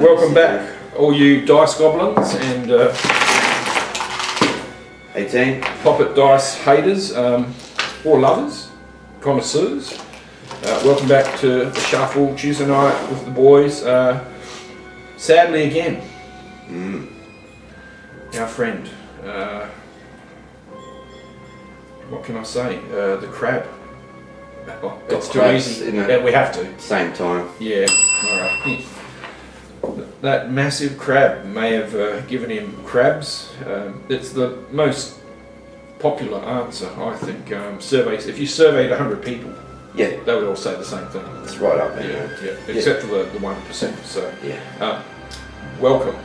Welcome back, all you dice goblins and 18. poppet dice haters or lovers, connoisseurs. Welcome back to the shuffle Tuesday night with the boys. Sadly again, our friend, what can I say? The crab. It's too easy. Yeah, we have to. Same time. Yeah. All right. That massive crab may have given him crabs. It's the most popular answer, I think. Surveys. If you surveyed 100 people, Yeah, they would all say the same thing. it's right up there. Yeah. Except for the 1%. So, Yeah. welcome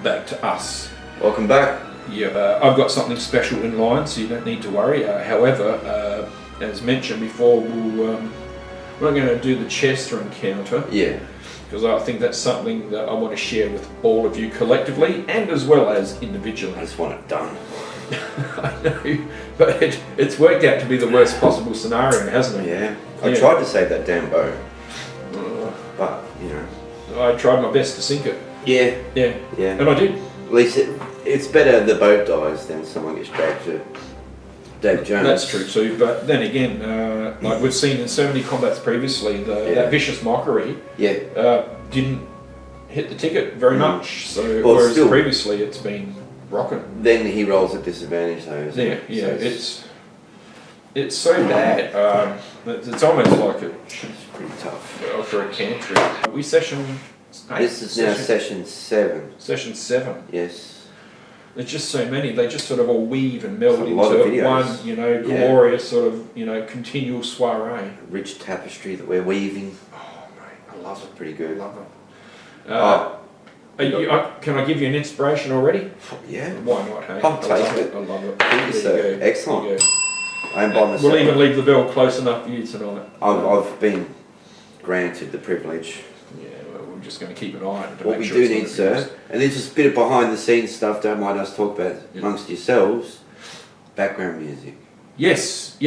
back to us. Welcome back. Yeah, I've got something special in line, so you don't need to worry. However, as mentioned before, we're not going to do the Chester encounter. Yeah. Because I think that's something that I want to share with all of you collectively and as well as individually. I just want it done. I know, but it's worked out to be the worst possible scenario, hasn't it? Yeah. I tried to save that damn boat, but you know. I tried my best to sink it. Yeah. Yeah. Yeah. And I did. At least it's better the boat dies than someone gets dragged to Dave Jones. That's true too, but then again, like we've seen in so many combats previously, that vicious mockery didn't hit the ticket very much. So whereas still, previously it's been rocking. Then he rolls at disadvantage though. Yeah. It's so bad. It's almost like it's pretty tough. For a cantrip. We session 8? This is now session 7. Session 7. Yes. There's just so many. They just sort of all weave and meld into one, glorious sort of, continual soiree. Rich tapestry that we're weaving. Oh mate, I love it. Pretty good. I love it. Can I give you an inspiration already? Yeah. Why not? Hey? I'll take it. I love it. Thank you, sir. Excellent. I'm by myself. We'll even leave the bell close enough for you tonight. I've been granted the privilege. Yeah, well, we're just going to keep an eye on it. What we do need, sir, and this is a bit of behind the scenes stuff, don't mind us talk about amongst yourselves, background music. Yes.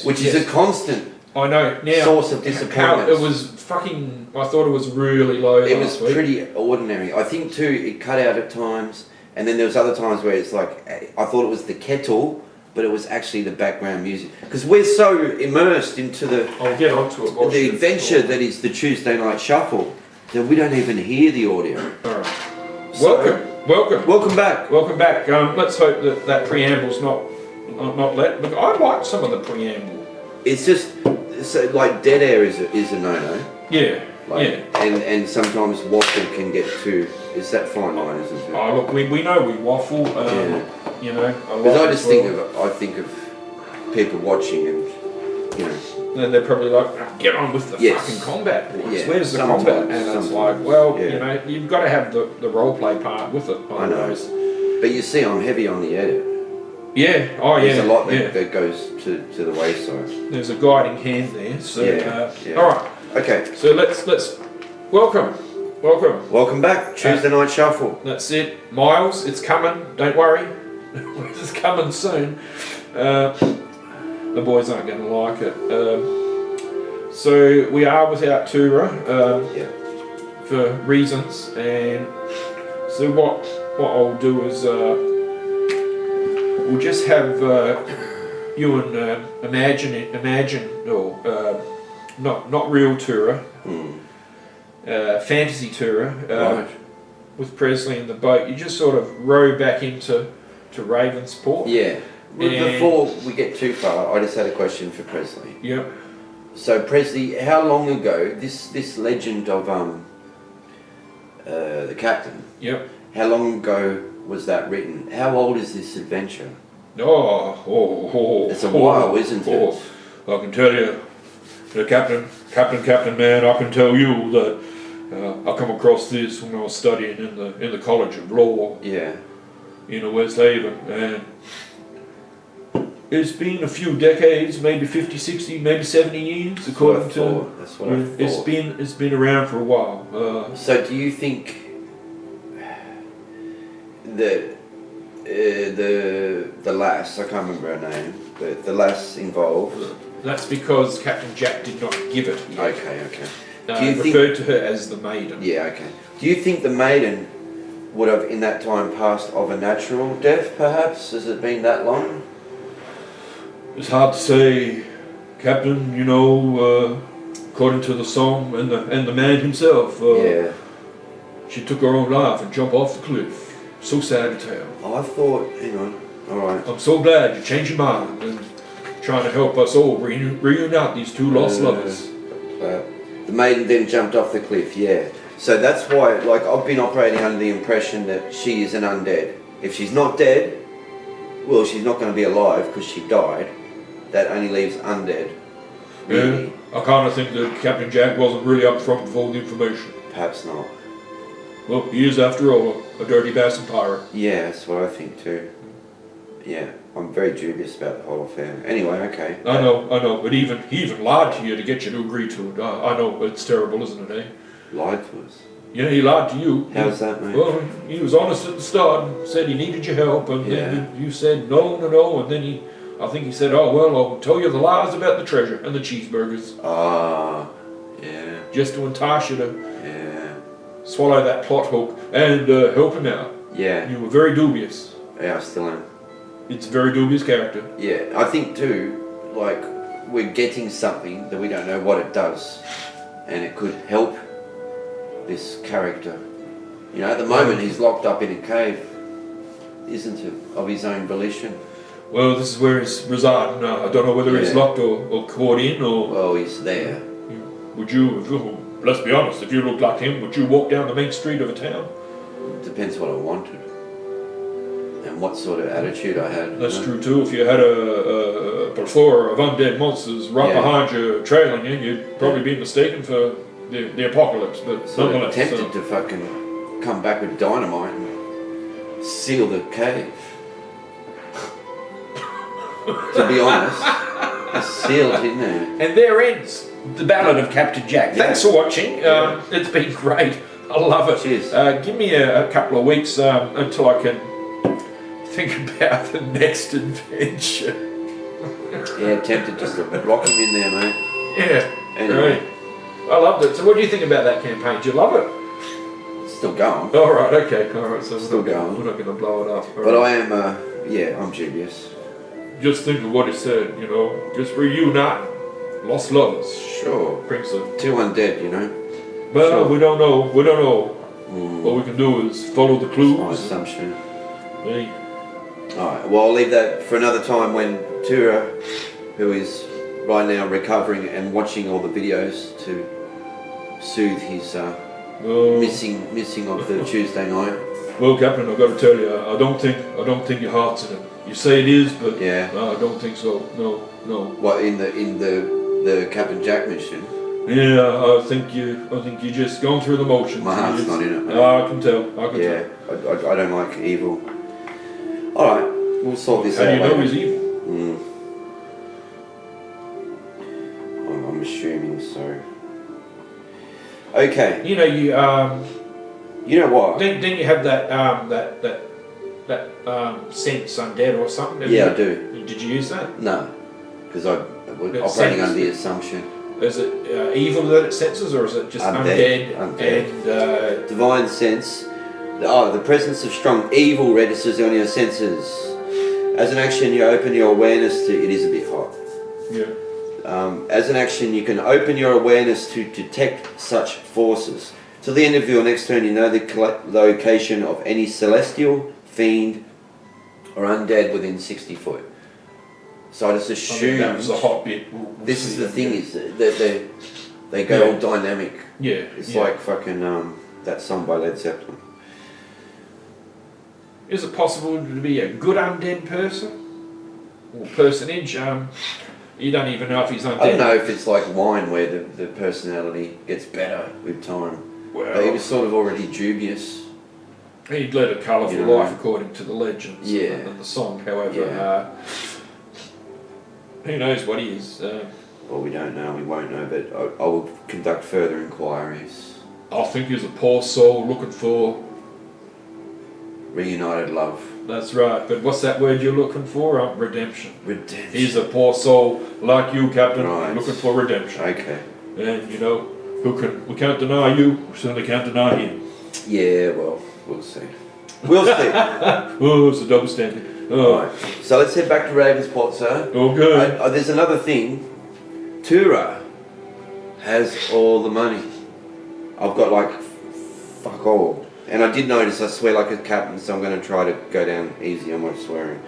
Which is a constant source of disappointment. It was fucking, I thought it was really low. It was pretty ordinary. I think too, it cut out at times, and then there was other times where it's like, I thought it was the kettle, but it was actually the background music. Because we're so immersed into I'll get onto it. the adventure that is the Tuesday night shuffle that we don't even hear the audio. Alright. So, Welcome back. Welcome back. Let's hope that preamble's not let. Look, I like some of the preamble. It's just like dead air is a no-no. Yeah. And sometimes waffle can get too. It's that fine line, isn't it? Oh look, we know we waffle. Because I think of people watching and and they're probably like, get on with the fucking combat, boys. Yeah, Where's the combat? And it's like, you've got to have the role play part with it. I know. But you see, I'm heavy on the edit. Yeah. Oh yeah. There's a lot that goes to the wayside. There's a guiding hand there. So all right. Okay. So let's welcome back, Tuesday night shuffle. That's it, Miles. It's coming. Don't worry, it's coming soon. The boys aren't going to like it. So we are without Toura for reasons, and so what I'll do is we'll just have you and imagine or not real Toura. Fantasy Toura with Presley in the boat. You just sort of row back into Ravensport. Yeah. Before we get too far, I just had a question for Presley. Yep. So Presley, how long ago this legend of the captain? Yep. How long ago was that written? How old is this adventure? It's a while, isn't it? I can tell you, the captain man. I can tell you that I come across this when I was studying in the College of Law. Yeah. In West Haven, and it's been a few decades, maybe 50, 60, maybe 70 years, according to. That's what I thought. It's been around for a while. So do you think that the lass, I can't remember her name, but the lass involved. That's because Captain Jack did not give it yet. Okay. referred to her as the maiden. Yeah, okay. Do you think the maiden would have, in that time, passed of a natural death, perhaps? Has it been that long? It's hard to say, Captain. You know, according to the song and the man himself, Yeah. she took her own life and jumped off the cliff. So sad to tell. Oh, I thought, hang on, alright. I'm so glad you changed your mind and trying to help us all reunite these two lost lovers. The maiden then jumped off the cliff, yeah. So that's why, like, I've been operating under the impression that she is an undead. If she's not dead, well, she's not going to be alive because she died. That only leaves undead. Really. Yeah, I kind of think that Captain Jack wasn't really up front with all the information. Perhaps not. Well, he is, after all, a dirty bastard pirate. Yeah, that's what I think too. Yeah, I'm very dubious about the whole affair. Anyway, okay. I know, but he even lied to you to get you to agree to it. I know, it's terrible, isn't it, eh? Lied to us. Yeah, he lied to you. How's that, mate? Well, he was honest at the start and said he needed your help, and then you said no, and then I think he said, oh, well, I'll tell you the lies about the treasure and the cheeseburgers. Ah, yeah. Just to entice you to swallow that plot hook and help him out. Yeah. You were very dubious. Yeah, I still am. It's a very dubious character. Yeah, I think too, like, we're getting something that we don't know what it does, and it could help this character. You know, at the moment he's locked up in a cave, isn't it, of his own volition. Well, this is where he's residing now. I don't know whether he's locked or caught in or... Well, he's there. Would you, let's be honest, if you looked like him, would you walk down the main street of a town? Depends what I wanted. And what sort of attitude I had. That's true too. If you had a plethora of undead monsters right behind you, trailing you, you'd probably be mistaken for the apocalypse. But sort nonetheless, of tempted to fucking come back with dynamite and seal the cave. To be honest, it's sealed in there. And there ends the Ballad of Captain Jack. Thanks for watching. It's been great. I love it. Cheers. Give me a couple of weeks until I can think about the next adventure. Yeah, tempted just to rock him in there, mate. Yeah, anyway. Great. I loved it. So what do you think about that campaign? Did you love it? It's still going. All right, okay. All right, so still going. We're not going to blow it up. But I am, I'm dubious. Just think of what he said, you know, just reunite lost lovers. Sure. Brings them. Two undead, you know. Well, sure. we don't know. What we can do is follow the clues. My assumption. Hey. Alright, well, I'll leave that for another time when Toura, who is right now recovering and watching all the videos to soothe his missing of the Tuesday night. Well, Captain, I've got to tell you, I don't think your heart's in it. You say it is, but no, I don't think so. No. What, in the Captain Jack mission? Yeah, I think you're just going through the motions. My heart's not in it. Mate. I can tell. I don't like evil. Alright, we'll sort this out later. How do you know later. he's evil? I'm assuming so. Okay. You know, you know what? Didn't you have that sense undead or something? I do. Did you use that? No, because I was operating under the assumption. Is it evil that it senses, or is it just undead. And divine sense? The presence of strong evil registers on your senses. As an action, you open your awareness to. It is a bit hot. Yeah. As an action, you can open your awareness to detect such forces. Till the end of your next turn, you know the location of any celestial, fiend, or undead within 60 foot. So I just assume that was the hot bit. This is the thing, is that they go all dynamic. Yeah. It's like fucking that song by Led Zeppelin. Is it possible to be a good undead person or personage? You don't even know if he's undead. I don't know if it's like wine where the personality gets better with time. Well, but he was sort of already dubious. He'd led a colourful life according to the legends and the song. However, who knows what he is? Well, we don't know. We won't know. But I will conduct further inquiries. I think he's a poor soul looking for reunited love. That's right. But what's that word you're looking for? Redemption. Redemption. He's a poor soul like you, Captain, right. looking for redemption. Okay. And you know, We can't deny you, we certainly can't deny him. Yeah, well, we'll see. We'll see. Oh, it's a double standard. Oh, Right. So let's head back to Ravensport, sir. all good. There's another thing. Toura has all the money. I've got like fuck all. And I did notice I swear like a captain, so I'm going to try to go down easy on my swearing.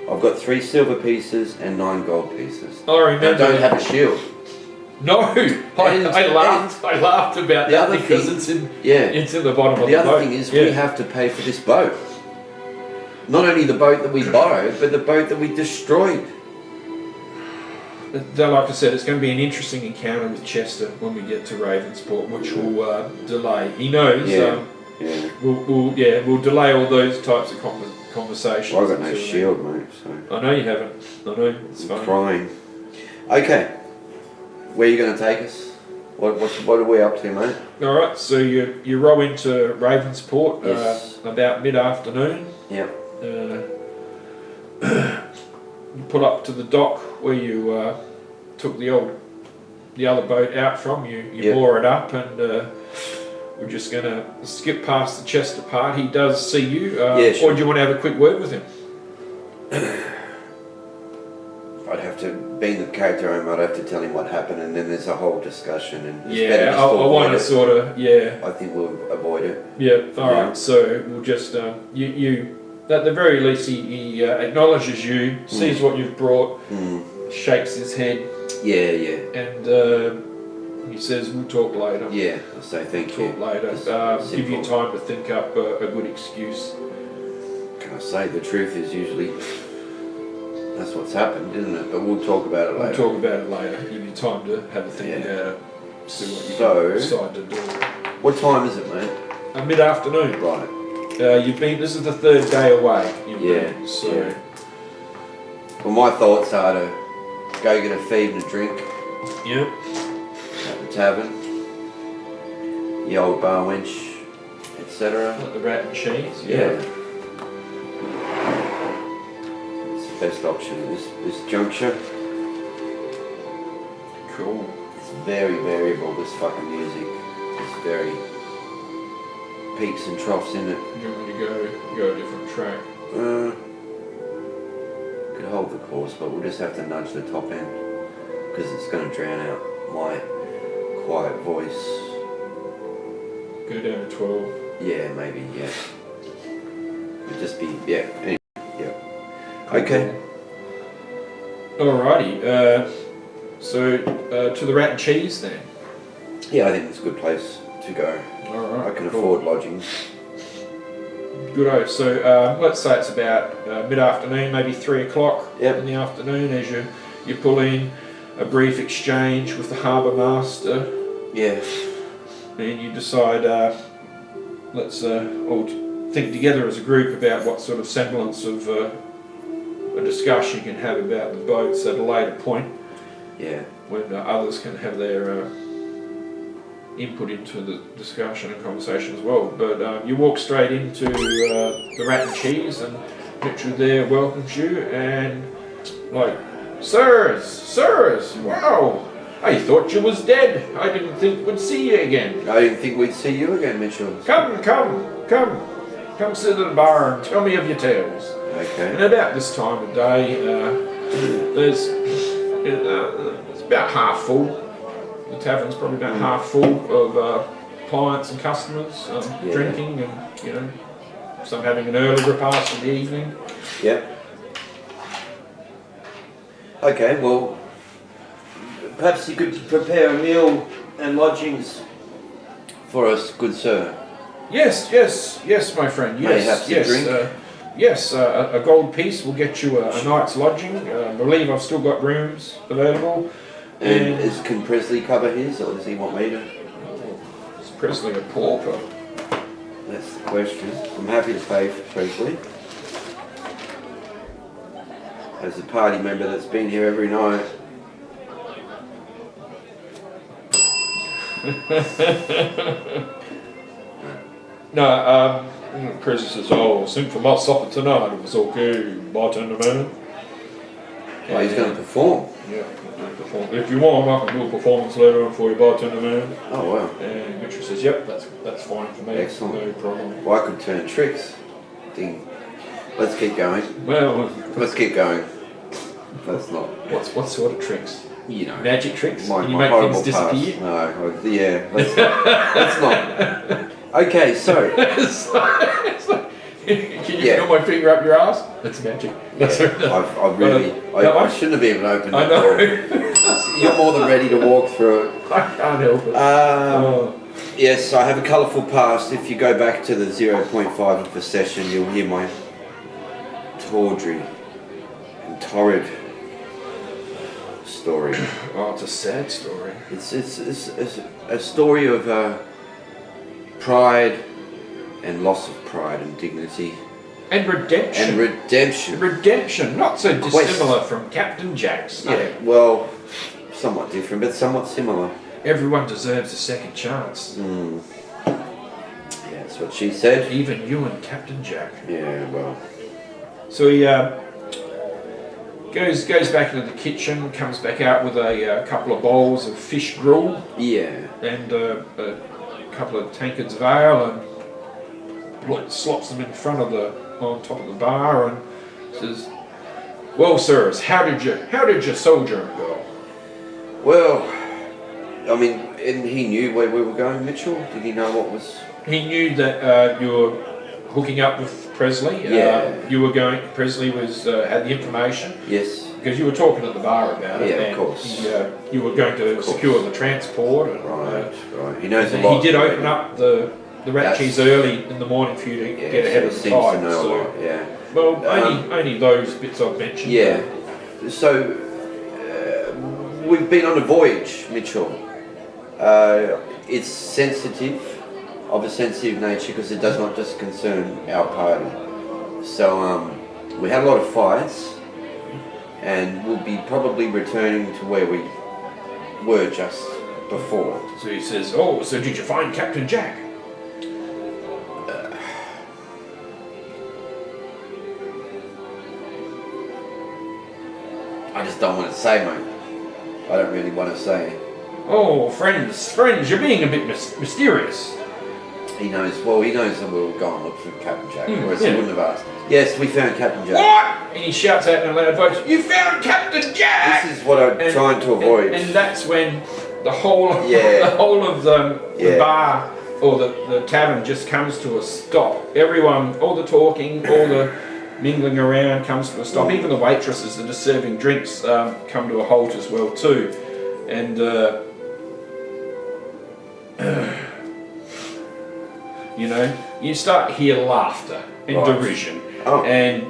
I've got 3 silver pieces and 9 gold pieces. I remember. I don't have a shield. No, I laughed about the that other because thing- it's in the bottom of the boat. The other thing is we have to pay for this boat. Not only the boat that we borrowed, but the boat that we destroyed. Like I said, it's going to be an interesting encounter with Chester when we get to Ravensport, which will delay. He knows. Yeah. We'll delay all those types of conversations. Well, I've got no until shield, mate. So I know you haven't. I know, it's I'm fine. crying. Okay. Where are you going to take us? What are we up to, mate? Alright, so you row into Ravensport Yes. about mid-afternoon. Yep. You pull up to the dock where you took the other boat out from. You Yep. moor it up, and we're just going to skip past the Chester part. He does see you, Yeah, sure. or do you want to have a quick word with him? I'd have to, being the character I'd have to tell him what happened, and then there's a whole discussion. And it's better Yeah, just I to want avoid to it. sort of, yeah. I think we'll avoid it. Yeah, alright, Yeah. so we'll just, you at the very least, he acknowledges you, sees what you've brought, shakes his head, Yeah. and he says, we'll talk later. Yeah, I'll say thank Talk you. later. Just Give you simple. time to think up a good excuse. Can I say the truth is usually that's what's happened, isn't it? But we'll talk about it We'll later. talk about it later. Give you time to have a think Yeah. about it, see what you So- can decide to do. What time is it, mate? Mid-afternoon. Right. This is the 3rd day away. You've Yeah, been, so yeah. Well, my thoughts are to go get a feed and a drink yeah. at the tavern, the old bar wench, etc. Like the rat and cheese. Yeah. It's the best option at this juncture. Cool. It's very variable, this fucking music. It's very peaks and troughs in it. Do you want me to go a different track? Could hold the course, but we'll just have to nudge the top end because it's going to drown out my quiet voice. Go down to 12. Yeah, maybe, yeah. It'd just be, yeah, anyway, yeah. Okay. Alrighty. So to the rat and cheese then. Yeah, I think it's a good place to go. Alright. I can cool. afford lodgings. Good. So let's say it's about mid-afternoon, maybe 3 o'clock Yep. in the afternoon, as you pull in, a brief exchange with the harbour master, Yeah. and you decide let's all think together as a group about what sort of semblance of a discussion you can have about the boats at a later point, Yeah. when others can have their input into the discussion and conversation as well. But you walk straight into the rat and cheese, and Mitchell there welcomes you, and like, sirs, wow, I thought you was dead. I didn't think we'd see you again. I didn't think we'd see you again, Mitchell. Come sit at the bar and tell me of your tales. Okay. And about this time of day, it's about half full. The tavern's probably about half full of clients and customers Yeah. drinking, and some having an early repast in the evening. Yep. Okay, well, perhaps you could prepare a meal and lodgings for us, good sir. Yes, my friend. May Yes, have to yes. drink. A gold piece will get you a night's lodging. I believe I've still got rooms available. And can Presley cover his, or does he want me to? Is Presley a pauper? That's the question. I'm happy to pay for Presley. As a party member that's been here every night. No, Presley says, "Oh, sing for my supper tonight. It was okay, bartender man." Oh, he's going to perform. Yeah, perform. If you want, I can do a performance later on for you, bartender man. Oh wow. And Mitchell says, yep, that's fine for me. Excellent. No problem. Well, I could turn tricks. Ding. Let's keep going. Well, Let's keep going. That's not. what sort of tricks? You know. Magic tricks? My Can you make horrible things disappear? past. No. Yeah. Let's not. Okay, so. Can you feel my finger up your ass? That's magic. That's I shouldn't have even opened it. I know. You're more than ready to walk through it. I can't help it. Yes, I have a colourful past. If you go back to the 0.5 of the session, you'll hear my tawdry and torrid story. Oh, it's a sad story. It's a story of pride and loss of pride and dignity. And redemption. Redemption, not so dissimilar from Captain Jack's. Yeah, well, somewhat different, but somewhat similar. Everyone deserves a second chance. Yeah, that's what she said. Even you and Captain Jack. Yeah, well. So he goes back into the kitchen, comes back out with a couple of bowls of fish gruel. Yeah. And a couple of tankards of ale, and slops them in front of on top of the bar, and says, "Well, sirs, how did your sojourn go?" Well, I mean, and he knew where we were going, Mitchell. Did he know what was? He knew that you were hooking up with Presley. Yeah. You were going. Presley had the information. Yes. Because you were talking at the bar about it. Yeah, and of course. You were going to secure the transport. And, right. He knows a lot. He did open up the rat cheese early in the morning for you to get ahead of the tide. Yeah. Well, only those bits I've mentioned. Yeah. So we've been on a voyage, Mitchell. It's of a sensitive nature because it does not just concern our party. So we had a lot of fights, and we'll be probably returning to where we were just before. So he says, "Oh, so did you find Captain Jack?" I just don't want to say, mate. I don't really want to say. Oh, friends, you're being a bit mysterious. He knows that we'll go and look for Captain Jack, or else he yeah. wouldn't have asked. Yes, we found Captain Jack. What? And he shouts out in a loud voice, "You found Captain Jack!" This is what I'm trying to avoid. And that's when the whole of the bar or the tavern just comes to a stop. Everyone, all the talking, all the mingling around comes to a stop. Even the waitresses that are serving drinks come to a halt as well too. And you know, you start to hear laughter and derision, and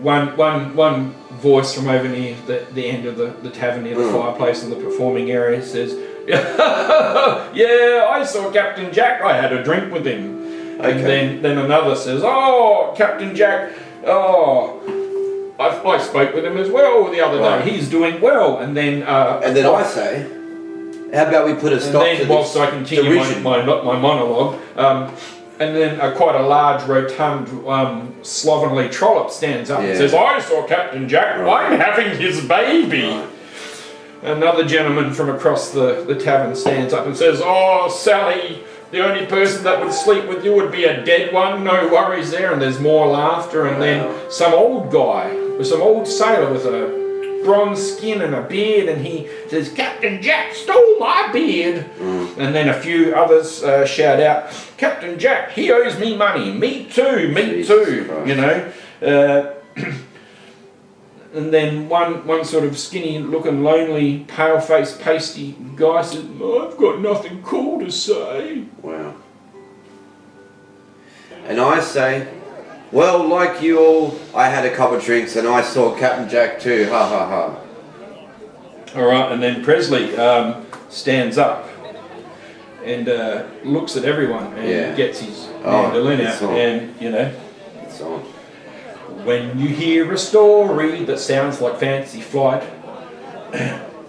one voice from over near the end of the tavern near the fireplace in the performing area says, "Yeah, I saw Captain Jack. I had a drink with him." Okay. And then another says, "Oh, Captain Jack. Oh, I spoke with him as well the other day. He's doing well." And then I say, how about we put a stop to this? Whilst I continue my monologue, and then quite a large, rotund, slovenly trollop stands up and says, "I saw Captain Jack. I'm having his baby." Right. Another gentleman from across the tavern stands up and says, "Oh, Sally, the only person that would sleep with you would be a dead one. No worries there." And there's more laughter. And then some old guy, some old sailor with a bronze skin and a beard, and he says, "Captain Jack stole my beard." And then a few others shout out, "Captain Jack, he owes me money. Me too, me too." Christ. You know. And then one sort of skinny-looking, lonely, pale-faced, pasty guy says, "I've got nothing cool to say." Wow. And I say, "Well, like you all, I had a couple of drinks and I saw Captain Jack too. Ha ha ha." All right, and then Presley stands up and looks at everyone and gets his mandolin out, and it's on. "When you hear a story that sounds like Fancy Flight,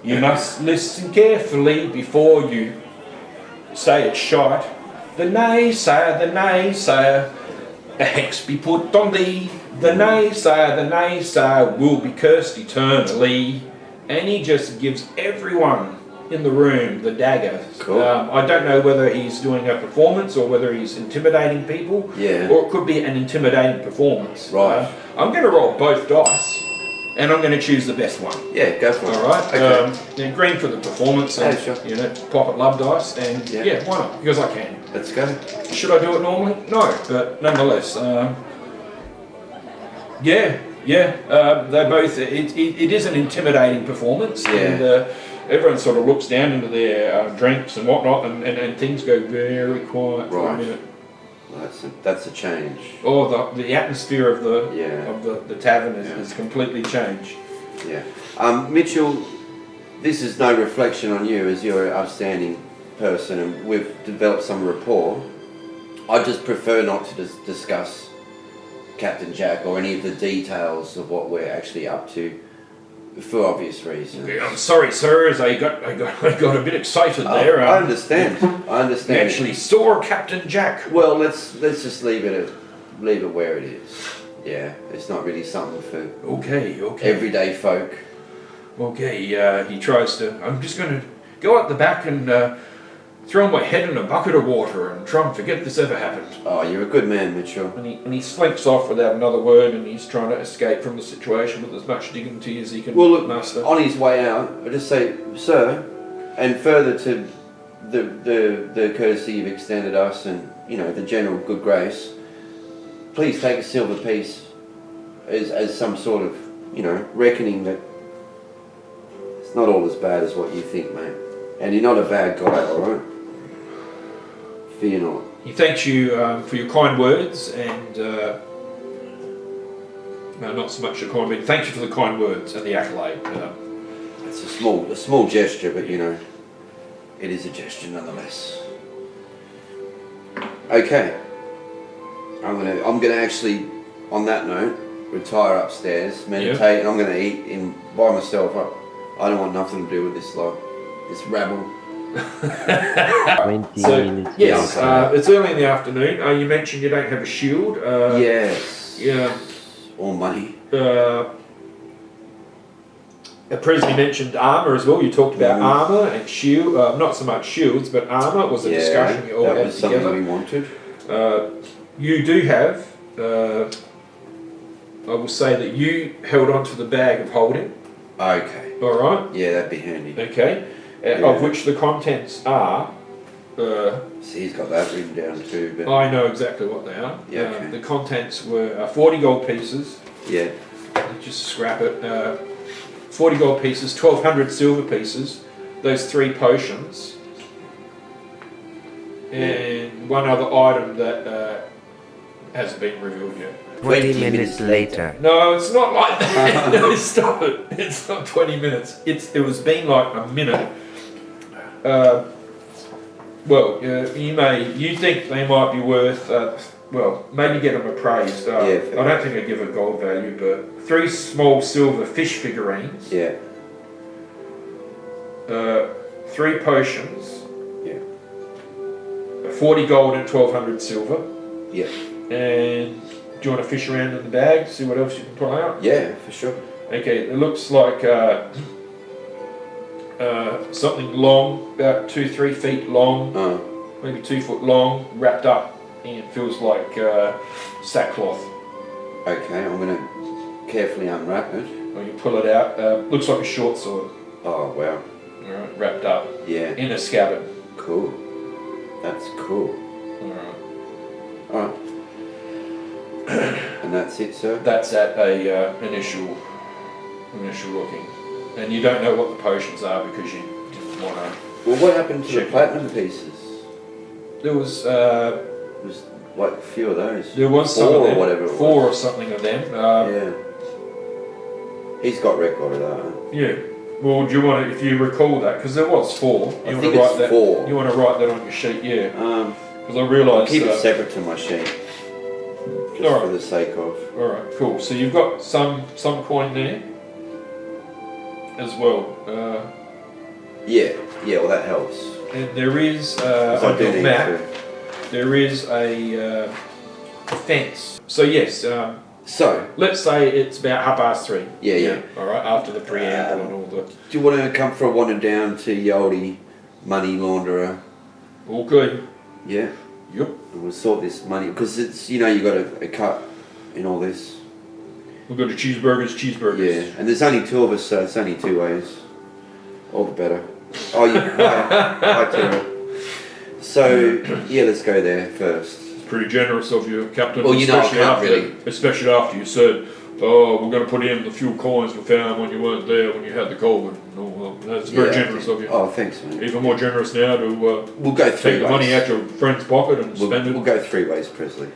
you must listen carefully before you say it's shite. The naysayer, a hex be put on thee. The naysayer will be cursed eternally. And he just gives everyone in the room the dagger. Cool. I don't know whether he's doing a performance or whether he's intimidating people. Yeah. Or it could be an intimidating performance. Right. I'm going to roll both dice. And I'm going to choose the best one. Yeah, go for it. All right. Okay. Then green for the performance. And, Sure. You know, pocket love dice. And Yeah. why not? Because I can. Let's go. Should I do it normally? No, but nonetheless. They both. It is an intimidating performance. Yeah. And everyone sort of looks down into their drinks and whatnot, and things go very quiet for a Right. minute. Well, that's a change. Or the atmosphere of the Yeah. the tavern is completely changed. Yeah. Mitchell, this is no reflection on you as you're an upstanding person and we've developed some rapport. I just prefer not to discuss Captain Jack or any of the details of what we're actually up to for obvious reasons. Yeah, I'm sorry, sir, as I got a bit excited there. I understand. I We understand. actually saw Captain Jack. Well, let's just leave it where it is. Yeah, it's not really something for Okay. everyday folk. Okay, he tries to. I'm just going to go out the back and throw my head in a bucket of water and try and forget this ever happened. Oh, you're a good man, Mitchell. And he slinks off without another word, and he's trying to escape from the situation with as much dignity as he can Well, look, muster. on his way out, I just say, sir, and further to the courtesy you've extended us, and the general good grace, please take a silver piece as some sort of reckoning that it's not all as bad as what you think, mate. And you're not a bad guy, all right? Fear not. He thanks you for your kind words, and no, not so much your kind words. Thanks you for the kind words and the accolade. It's a small gesture, but it is a gesture nonetheless. Okay. I'm gonna actually, on that note, retire upstairs, meditate, and I'm gonna eat by myself. I don't want nothing to do with this rabble. 20 So, minutes. yes, it's early in the afternoon. You mentioned you don't have a shield. Yes. Yeah. Or money. Previously mentioned armour as well. You talked about armour and shield. Not so much shields, but armour was a discussion you all that had was together. something we wanted. You do have. I will say that you held on to the bag of holding. Okay. All right. Yeah, that'd be handy. Okay. Of which the contents are. See, he's got that written down too. But I know exactly what they are. Yeah, okay. The contents were 40 gold pieces. yeah. Just scrap it. 40 gold pieces, 1,200 silver pieces, those 3 potions, and one other item that hasn't been revealed yet. 20 minutes later. No, it's not like that. No, stop it. It's not 20 minutes. It was been like a minute. You think they might be worth, maybe get them appraised. I don't think I give a gold value, but 3 small silver fish figurines. Yeah. 3 potions. Yeah. 40 gold and 1,200 silver. Yeah. And do you want to fish around in the bag, see what else you can pull out? Yeah, for sure. Okay, it looks like something long, about 2-3 feet long, maybe 2 foot long, wrapped up, and it feels like sackcloth. Okay, I'm gonna carefully unwrap it. When you pull it out, looks like a short sword. Oh wow. Alright, wrapped up Yeah. in a scabbard. Cool. That's cool. Alright. And that's it, sir? That's at a initial looking, and you don't know what the potions are because you didn't want to. Well, what happened to Check. the platinum pieces? There was There's like a few of those. some 4 of them, or whatever it 4 was. or something of them. Yeah. He's got record of that. Huh? Yeah. Well, do you want to, if you recall that, because there was 4. I think it's 4. You want to write that on your sheet, yeah. Because I I'll realised. keep it separate to my sheet. Just Alright. for the sake of. All right, cool. So you've got some coin there as well. Yeah, well that helps. And there is 'Cause I on do your need map. to. There is a fence. So yes, So, let's say it's about 3:30. yeah. All right, after the preamble and all the. Do you want to come for a wander down to Yaldi Money Launderer? Okay. Yeah. Yep. And we'll sort this money because it's you got a cut in all this. We'll go to cheeseburgers. Yeah, and there's only 2 of us, so it's only 2 ways. All the better. Oh, hi, Tara. So yeah, let's go there first. Pretty generous of you, Captain. Well, you know, I can't especially after you said, "Oh, we're going to put in the few coins we found when you weren't there when you had the COVID." No, well, that's very generous of you. Oh, thanks, man. Even more generous now to we'll go 3 take the money out your friend's pocket and spend it. We'll go 3 ways, Presley.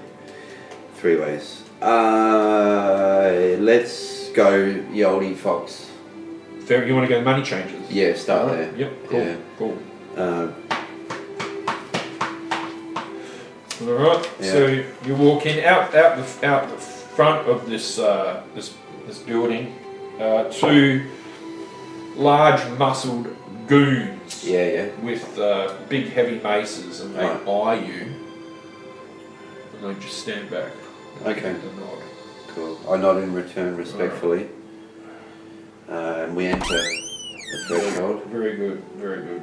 3 ways. Let's go Yaldi Fox. Fair. You want to go money changes? Yeah, start there. Yep. Cool. Yeah. Cool. Yeah. All right. Yeah. So you walk in out the front of this this building. 2 large muscled goons. Yeah. With big heavy maces, and they eye you, and they just stand back. Okay. And nod. Cool. I nod in return respectfully. And we enter the threshold. Very good. Very good.